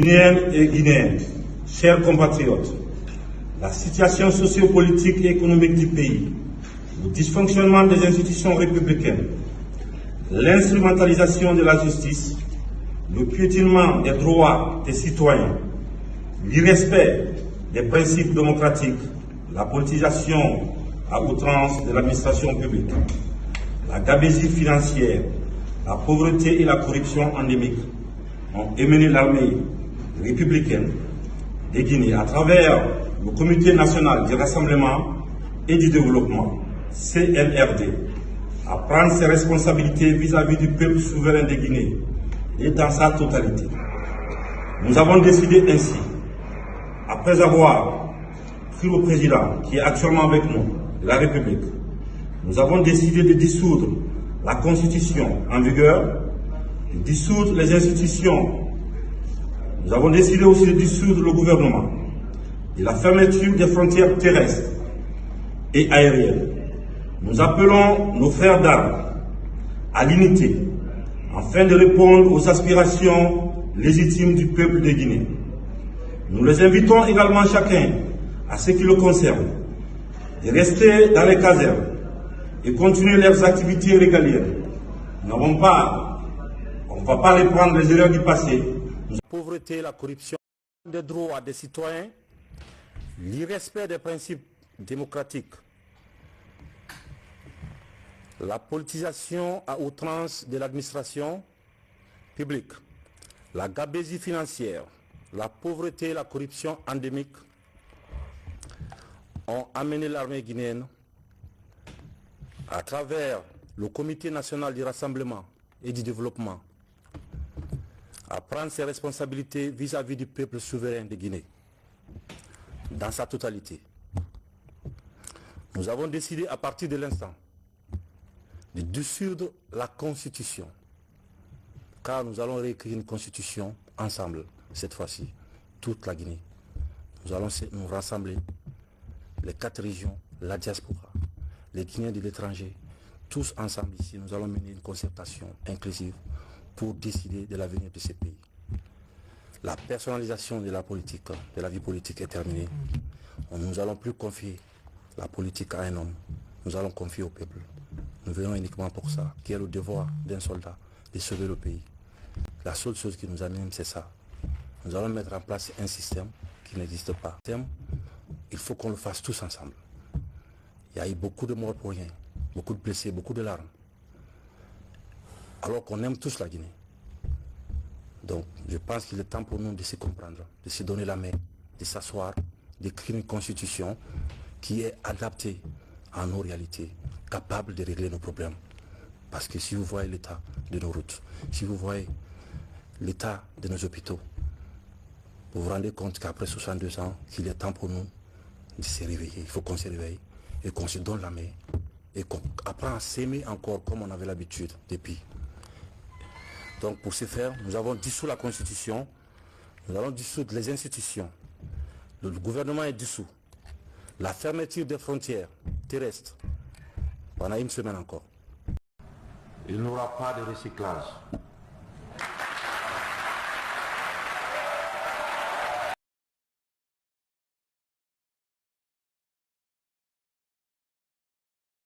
Guinéennes et Guinéens, chers compatriotes, la situation sociopolitique et économique du pays, le dysfonctionnement des institutions républicaines, l'instrumentalisation de la justice, le piétinement des droits des citoyens, l'irrespect des principes démocratiques, la politisation à outrance de l'administration publique, la gabegie financière, la pauvreté et la corruption endémique ont émené l'armée républicaine de Guinée à travers le Comité national du rassemblement et du développement, CNRD, à prendre ses responsabilités vis-à-vis du peuple souverain de Guinée et dans sa totalité. Nous avons décidé ainsi, après avoir pris le président qui est actuellement avec nous, de la République, nous avons décidé de dissoudre la Constitution en vigueur, de dissoudre les institutions. Nous avons décidé aussi de dissoudre le gouvernement et la fermeture des frontières terrestres et aériennes. Nous appelons nos frères d'armes à l'unité afin de répondre aux aspirations légitimes du peuple de Guinée. Nous les invitons également chacun, à ce qui le concerne, de rester dans les casernes et continuer leurs activités régaliennes. On ne va pas reprendre les erreurs du passé. La pauvreté, la corruption des droits des citoyens, l'irrespect des principes démocratiques, la politisation à outrance de l'administration publique, la gabegie financière, la pauvreté et la corruption endémique ont amené l'armée guinéenne à travers le Comité national du rassemblement et du développement à prendre ses responsabilités vis-à-vis du peuple souverain de Guinée, dans sa totalité. Nous avons décidé à partir de l'instant de dissoudre la Constitution, car nous allons réécrire une Constitution ensemble, cette fois-ci, toute la Guinée. Nous allons nous rassembler, les 4 régions, la diaspora, les Guinéens de l'étranger, tous ensemble ici, nous allons mener une concertation inclusive pour décider de l'avenir de ces pays. La personnalisation de la politique, de la vie politique est terminée. Nous n'allons plus confier la politique à un homme, nous allons confier au peuple. Nous venons uniquement pour ça, qui est le devoir d'un soldat, de sauver le pays. La seule chose qui nous anime, c'est ça. Nous allons mettre en place un système qui n'existe pas. Il faut qu'on le fasse tous ensemble. Il y a eu beaucoup de morts pour rien, beaucoup de blessés, beaucoup de larmes. Alors qu'on aime tous la Guinée. Donc, je pense qu'il est temps pour nous de se comprendre, de se donner la main, de s'asseoir, d'écrire une constitution qui est adaptée à nos réalités, capable de régler nos problèmes. Parce que si vous voyez l'état de nos routes, si vous voyez l'état de nos hôpitaux, vous vous rendez compte qu'après 62 ans, qu'il est temps pour nous de se réveiller. Il faut qu'on se réveille et qu'on se donne la main et qu'on apprend à s'aimer encore comme on avait l'habitude depuis. Donc pour ce faire, nous avons dissous la Constitution, nous allons dissoudre les institutions, le gouvernement est dissous, la fermeture des frontières terrestres, pendant 1 semaine encore. Il n'y aura pas de recyclage.